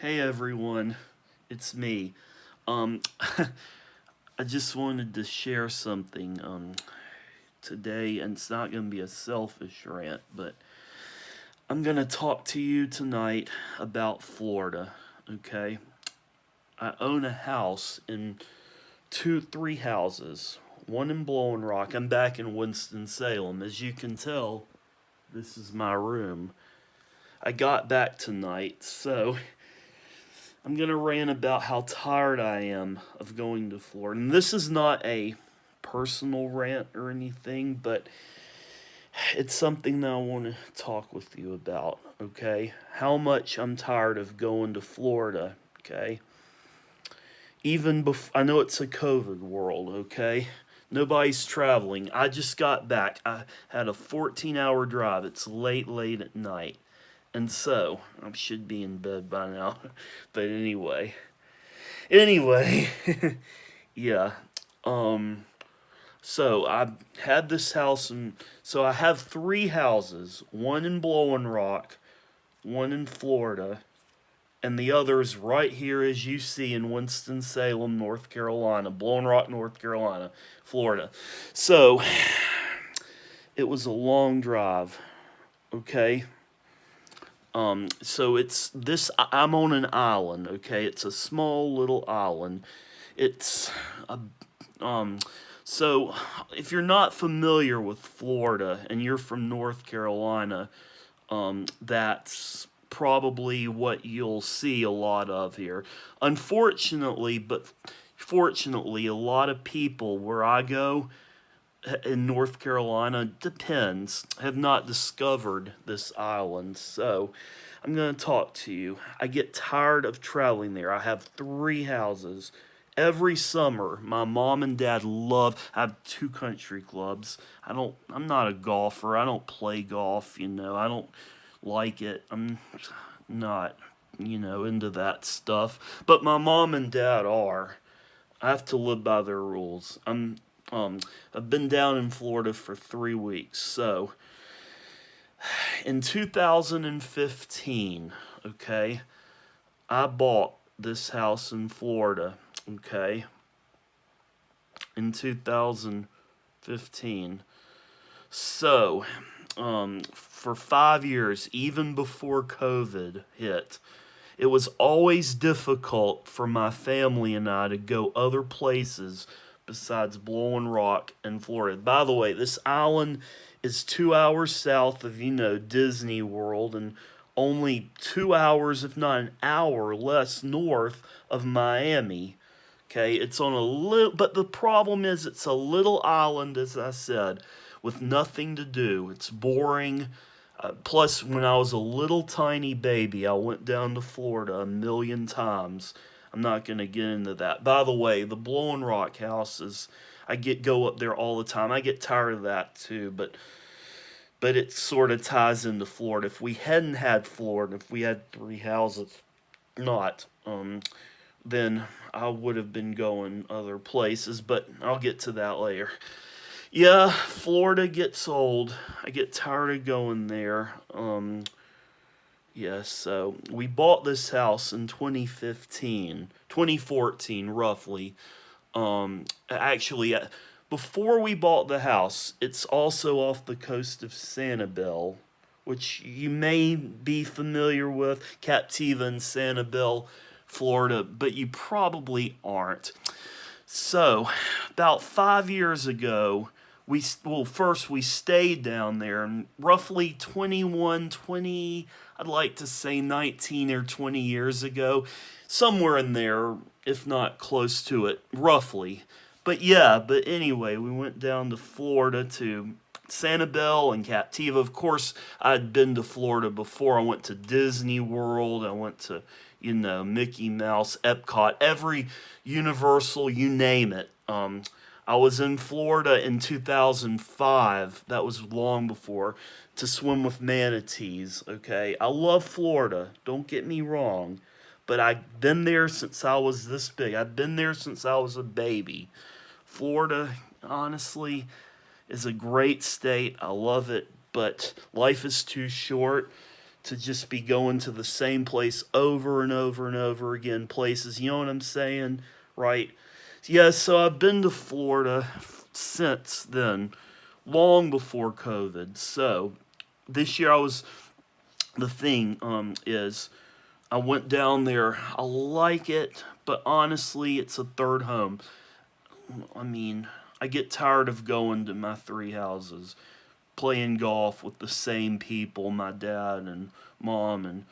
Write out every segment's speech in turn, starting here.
Hey everyone, it's me. Um, I just wanted to share something today, and it's not going to be a selfish rant, but I'm going to talk to you tonight about Florida. Okay, I own a house in three houses. One in Blowing Rock. I'm back in Winston Salem. As you can tell, this is my room. I got back tonight, so I'm going to rant about how tired I am of going to Florida. And this is not a personal rant or anything, but it's something that I want to talk with you about, okay? How much I'm tired of going to Florida, okay? Even before, I know it's a COVID world, okay? Nobody's traveling. I just got back. I had a 14-hour drive. It's late at night. And so, I should be in bed by now. But anyway, yeah. Um, so I had this house, and so I have three houses: one in Blowing Rock, one in Florida, and the others right here, as you see, in Winston Salem, North Carolina, Blowing Rock, North Carolina, Florida. So it was a long drive. Okay. So it's this. I'm on an island. Okay, it's a small little island. It's a So, if you're not familiar with Florida and you're from North Carolina, that's probably what you'll see a lot of here. Unfortunately, but fortunately, a lot of people where I go in North Carolina, depends, have not discovered this island. So, I'm going to talk to you. I get tired of traveling there. I have three houses. Every summer, my mom and dad love. I have two country clubs. I'm not a golfer. I don't play golf. I don't like it. I'm not, into that stuff. But my mom and dad are. I have to live by their rules. Um, I've been down in Florida for 3 weeks. So, in 2015, okay, I bought this house in Florida, okay, in 2015. So, for 5 years, even before COVID hit, it was always difficult for my family and I to go other places besides Blowing Rock and Florida. By the way, this island is 2 hours south of, Disney World, and only 2 hours, if not an hour, less north of Miami. Okay, it's on a little, but the problem is it's a little island, as I said, with nothing to do. It's boring. Plus, when I was a little tiny baby, I went down to Florida a million times. I'm not going to get into that. By the way, the Blowing Rock houses, go up there all the time. I get tired of that too, but it sort of ties into Florida. If we hadn't had Florida, if we had three houses, not, then I would have been going other places, but I'll get to that later. Yeah, Florida gets old. I get tired of going there. Yeah, so we bought this house in 2014 roughly. Actually, before we bought the house, it's also off the coast of Sanibel, which you may be familiar with, Captiva and Sanibel, Florida, but you probably aren't. So, about 5 years ago, first we stayed down there, and roughly I'd like to say 19 or 20 years ago, somewhere in there, if not close to it, roughly. But anyway, we went down to Florida to Sanibel and Captiva. Of course, I'd been to Florida before. I went to Disney World. I went to, Mickey Mouse, Epcot, every Universal, you name it. I was in Florida in 2005. That was long before, to swim with manatees. Okay, I love Florida. Don't get me wrong, but I've been there since I was this big. I've been there since I was a baby. Florida, honestly, is a great state. I love it, but life is too short to just be going to the same place over and over and over again, places, you know what I'm saying? Right? Yeah, so I've been to Florida since then, long before COVID. So this year the thing is I went down there. I like it, but honestly, it's a third home. I mean, I get tired of going to my three houses, playing golf with the same people, my dad and mom. And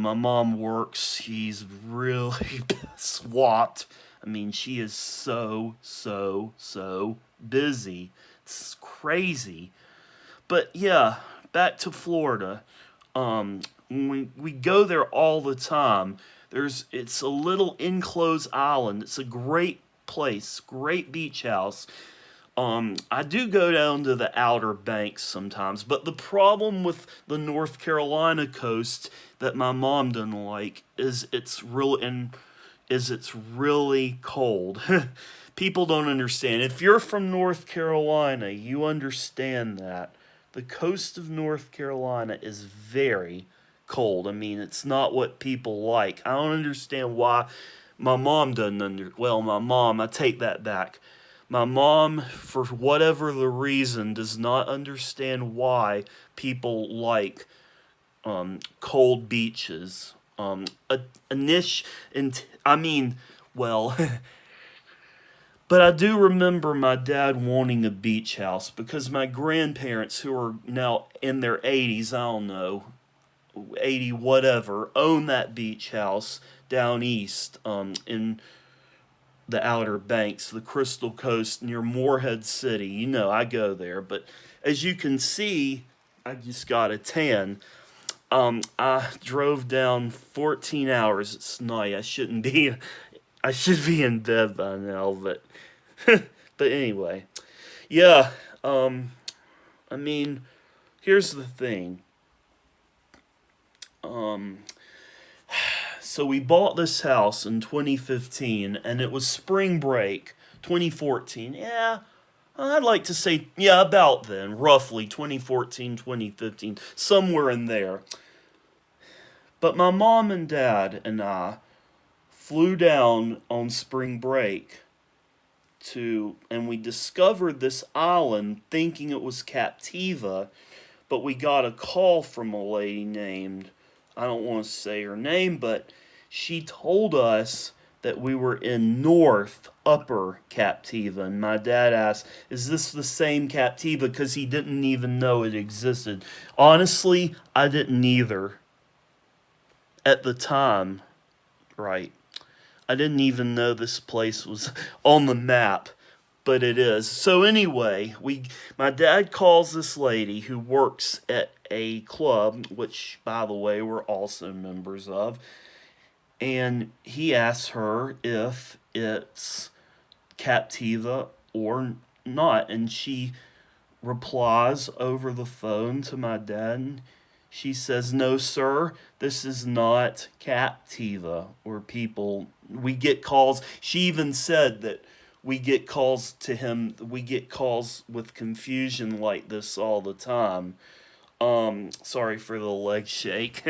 my mom works. She's really swamped. I mean, she is so busy. It's crazy. But yeah, back to Florida. We go there all the time. It's a little enclosed island. It's a great place, great beach house. I do go down to the Outer Banks sometimes, but the problem with the North Carolina coast that my mom doesn't like is it's really cold. People don't understand. If you're from North Carolina, you understand that the coast of North Carolina is very cold. I mean, it's not what people like. I don't understand why my mom doesn't my mom, I take that back. My mom, for whatever the reason, does not understand why people like cold beaches. A niche, and I mean, well, but I do remember my dad wanting a beach house because my grandparents, who are now in their 80s, I don't know, 80 whatever, own that beach house down east in the Outer Banks, the Crystal Coast near Morehead City. I go there, but as you can see, I just got a tan. I drove down 14 hours. It's night. I should be in bed by now, but but anyway, yeah. I mean, here's the thing. So we bought this house in 2015, and it was spring break 2014. Yeah, I'd like to say, yeah, about then, roughly 2014, 2015, somewhere in there. But my mom and dad and I flew down on spring break and we discovered this island thinking it was Captiva, but we got a call from a lady named, I don't want to say her name, but she told us that we were in North Upper Captiva. And my dad asked, is this the same Captiva? Because he didn't even know it existed. Honestly, I didn't either at the time, right? I didn't even know this place was on the map, but it is. So anyway, my dad calls this lady who works at a club, which, by the way, we're also members of, and he asks her if it's Captiva or not, and she replies over the phone to my dad, and she says, "No, sir, this is not Captiva." Or we get calls. She even said that we get calls to him. We get calls with confusion like this all the time. Sorry for the leg shake.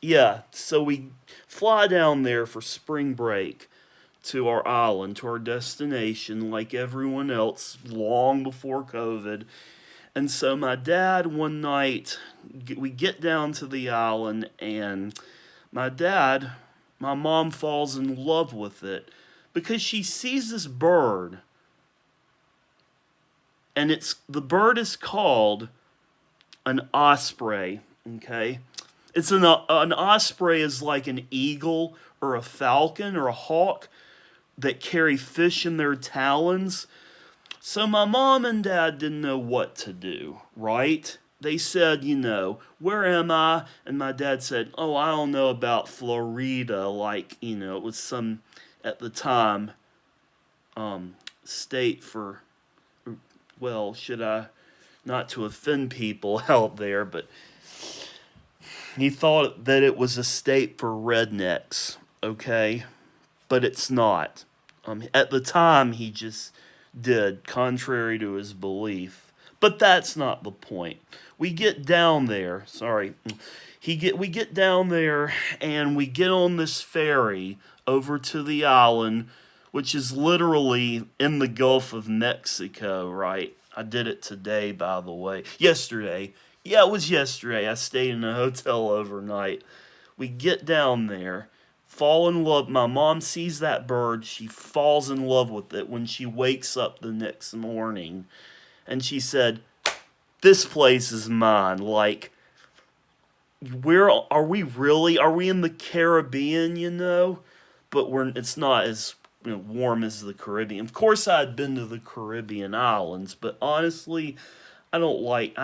Yeah, so we fly down there for spring break to our island, to our destination, like everyone else, long before COVID. And so my dad, one night, we get down to the island, and my mom falls in love with it because she sees this bird, and the bird is called an osprey. Okay, an osprey is like an eagle or a falcon or a hawk that carry fish in their talons. So my mom and dad didn't know what to do, right? They said, where am I? And my dad said, oh, I don't know about Florida. Like, it was some, at the time, state for, well, should I, not to offend people out there, but he thought that it was a state for rednecks, okay? But it's not. At the time, he just did, contrary to his belief. But that's not the point. We get down there. Sorry. We get down there and we get on this ferry over to the island, which is literally in the Gulf of Mexico, right? I did it today, by the way. Yesterday. Yeah, it was yesterday. I stayed in a hotel overnight. We get down there, fall in love. My mom sees that bird. She falls in love with it when she wakes up the next morning. And she said, "This place is mine." Like, where are we really? Are we in the Caribbean, But it's not as warm as the Caribbean. Of course, I'd been to the Caribbean islands, but honestly, I don't like.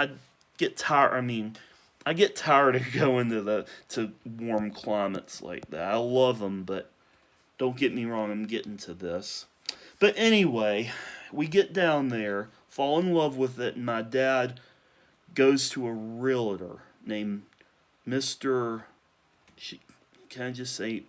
Get tired. I get tired of going to warm climates like that. I love them, but don't get me wrong. I'm getting to this. But anyway, we get down there, fall in love with it, and my dad goes to a realtor named Mr. Can I just say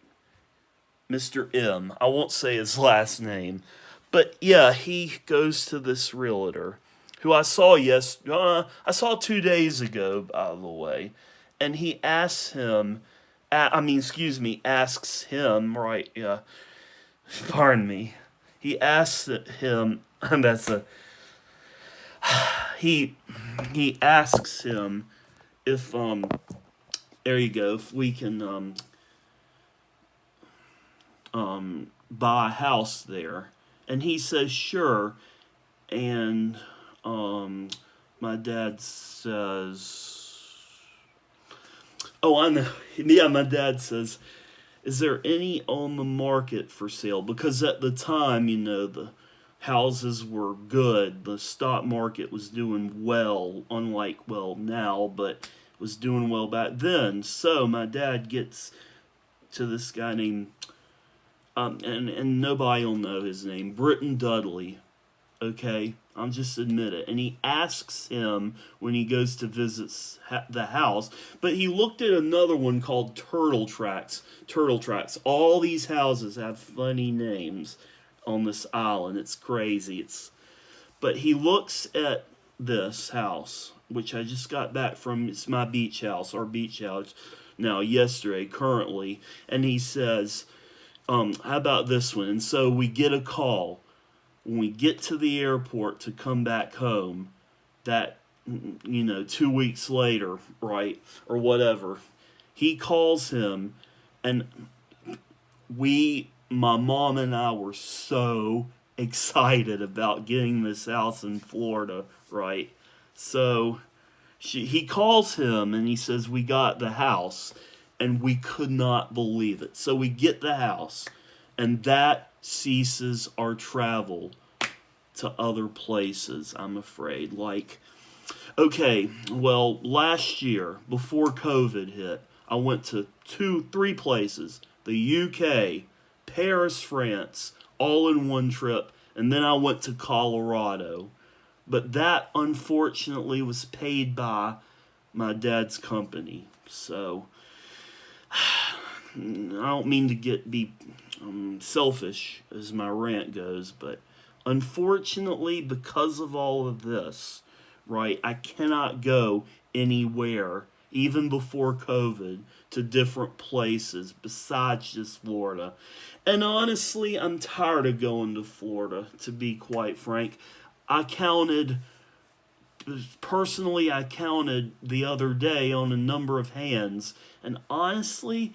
Mr. M? I won't say his last name. But yeah, he goes to this realtor who I saw I saw 2 days ago, by the way, and he asks him, asks him, right? Yeah, pardon me. He asks him. That's a he. He asks him if there you go. If we can buy a house there, and he says sure, and my dad says, "Oh, I know." Yeah, my dad says, "Is there any on the market for sale?" Because at the time, the houses were good. The stock market was doing well, unlike, well, now, but was doing well back then. So my dad gets to this guy named, and nobody will know his name, Britton Dudley. Okay, I'll just admit it. And he asks him when he goes to visit the house, but he looked at another one called Turtle Tracks. Turtle Tracks. All these houses have funny names on this island. It's crazy. But he looks at this house, which I just got back from. It's my beach house, our beach house. Now, yesterday, currently, and he says, "How about this one?" And so we get a call when we get to the airport to come back home, that 2 weeks later, right, or whatever, he calls him, and my mom and I were so excited about getting this house in Florida, right? So he calls him and he says, "We got the house," and we could not believe it. So we get the house, and that ceases our travel to other places, I'm afraid. Okay, well, last year, before COVID hit, I went to 3 places: the UK, Paris, France, all in one trip, and then I went to Colorado. But that, unfortunately, was paid by my dad's company. So I don't mean to be selfish as my rant goes, but unfortunately, because of all of this, right, I cannot go anywhere, even before COVID, to different places besides just Florida. And honestly, I'm tired of going to Florida, to be quite frank. I counted the other day on a number of hands, and honestly,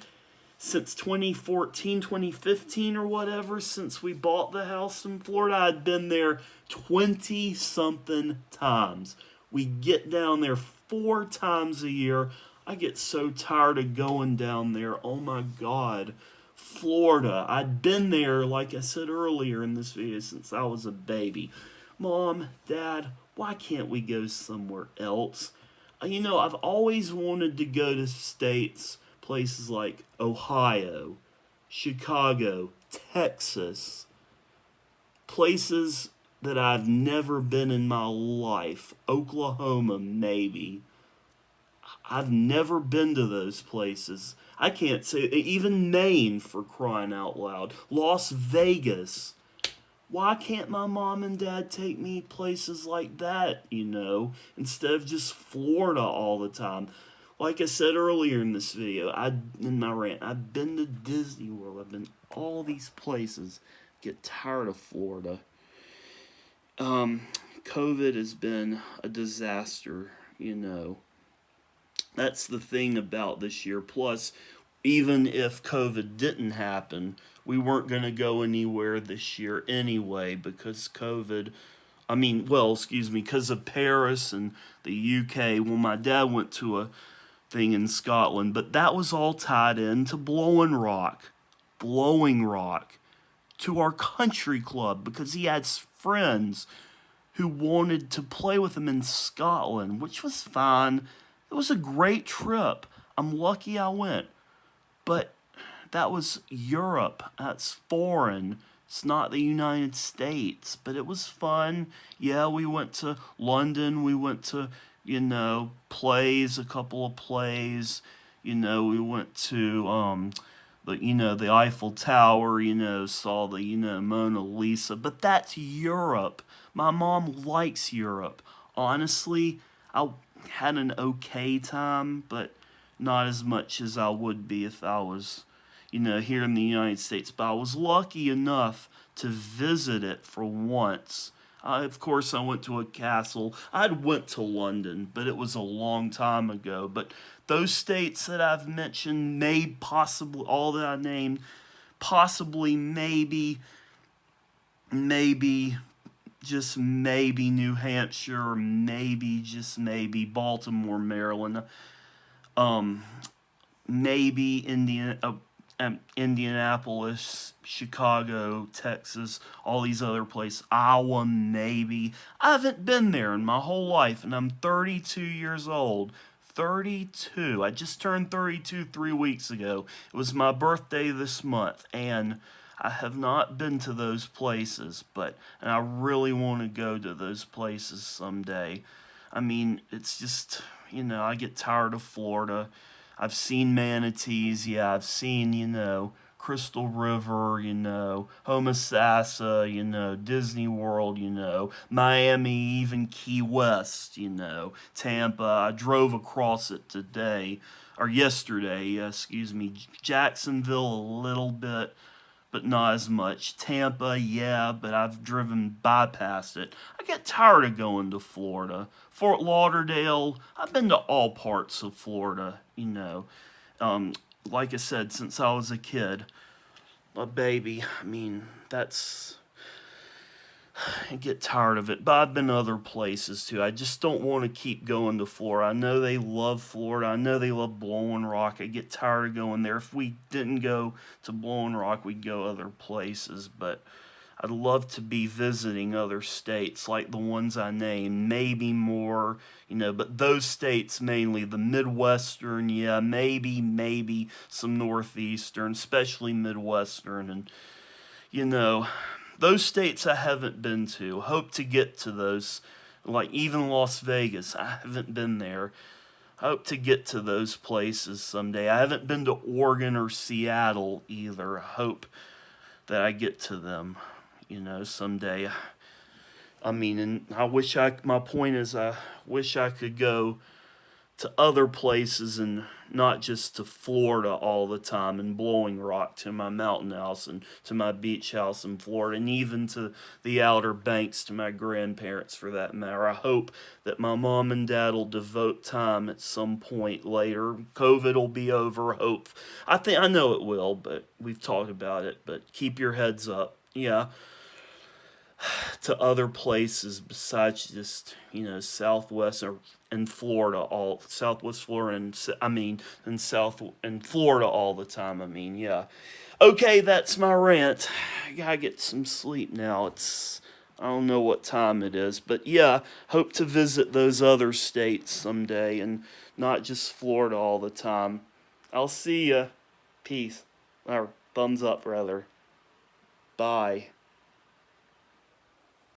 since 2014, 2015 or whatever, since we bought the house in Florida, I'd been there 20-something times. We get down there 4 times a year. I get so tired of going down there. Oh my God. Florida. I'd been there, like I said earlier in this video, since I was a baby. Mom, Dad, why can't we go somewhere else? I've always wanted to go to states, places like Ohio, Chicago, Texas, places that I've never been in my life. Oklahoma, maybe. I've never been to those places. I can't say, even Maine, for crying out loud. Las Vegas. Why can't my mom and dad take me places like that, instead of just Florida all the time? Like I said earlier in this video, in my rant, I've been to Disney World. I've been all these places. Get tired of Florida. COVID has been a disaster. That's the thing about this year. Plus, even if COVID didn't happen, we weren't going to go anywhere this year anyway because because of Paris and the UK. Well, my dad went to a thing in Scotland, but that was all tied into Blowing Rock, to our country club because he had friends who wanted to play with him in Scotland, which was fine. It was a great trip. I'm lucky I went. But that was Europe. That's foreign. It's not the United States. But it was fun. Yeah, we went to London. We went to, plays, a couple of plays. We went to the Eiffel Tower, saw the, Mona Lisa. But that's Europe. My mom likes Europe. Honestly, I had an okay time, but not as much as I would be if I was, here in the United States. But I was lucky enough to visit it for once. Of course, I went to a castle. I'd went to London, but it was a long time ago. But those states that I've mentioned, possibly all that I named, possibly, maybe, just maybe New Hampshire, maybe, just maybe Baltimore, Maryland, maybe Indianapolis, Chicago, Texas, all these other places, Iowa, maybe. I haven't been there in my whole life, and I'm 32 years old. 32. I just turned 32 3 weeks ago. It was my birthday this month, and I have not been to those places, and I really want to go to those places someday. I mean, it's just, I get tired of Florida. I've seen manatees, yeah, I've seen, Crystal River, Homosassa, Disney World, Miami, even Key West, Tampa. I drove across it yesterday, Jacksonville a little bit, but not as much. Tampa, yeah, but I've driven bypast it. I get tired of going to Florida. Fort Lauderdale, I've been to all parts of Florida, Like I said, since I was a kid, a baby, I get tired of it. But I've been other places too. I just don't want to keep going to Florida. I know they love Florida. I know they love Blowing Rock. I get tired of going there. If we didn't go to Blowing Rock, we'd go other places. But I'd love to be visiting other states like the ones I named, maybe more, but those states mainly, the Midwestern, yeah, maybe some Northeastern, especially Midwestern, and, those states I haven't been to. Hope to get to those, like even Las Vegas. I haven't been there. Hope to get to those places someday. I haven't been to Oregon or Seattle either. Hope that I get to them, someday. And my point is, I wish I could go to other places and not just to Florida all the time and Blowing Rock, to my mountain house and to my beach house in Florida, and even to the Outer Banks, to my grandparents for that matter. I hope that my mom and dad will devote time at some point later. COVID will be over, I know it will, but we've talked about it, but keep your heads up. Yeah, to other places besides just, Southwest and Florida, all Southwest Florida, and Florida all the time. Yeah. Okay, that's my rant. I gotta get some sleep now. I don't know what time it is, but yeah, hope to visit those other states someday and not just Florida all the time. I'll see ya. Peace. Or thumbs up, rather. Bye.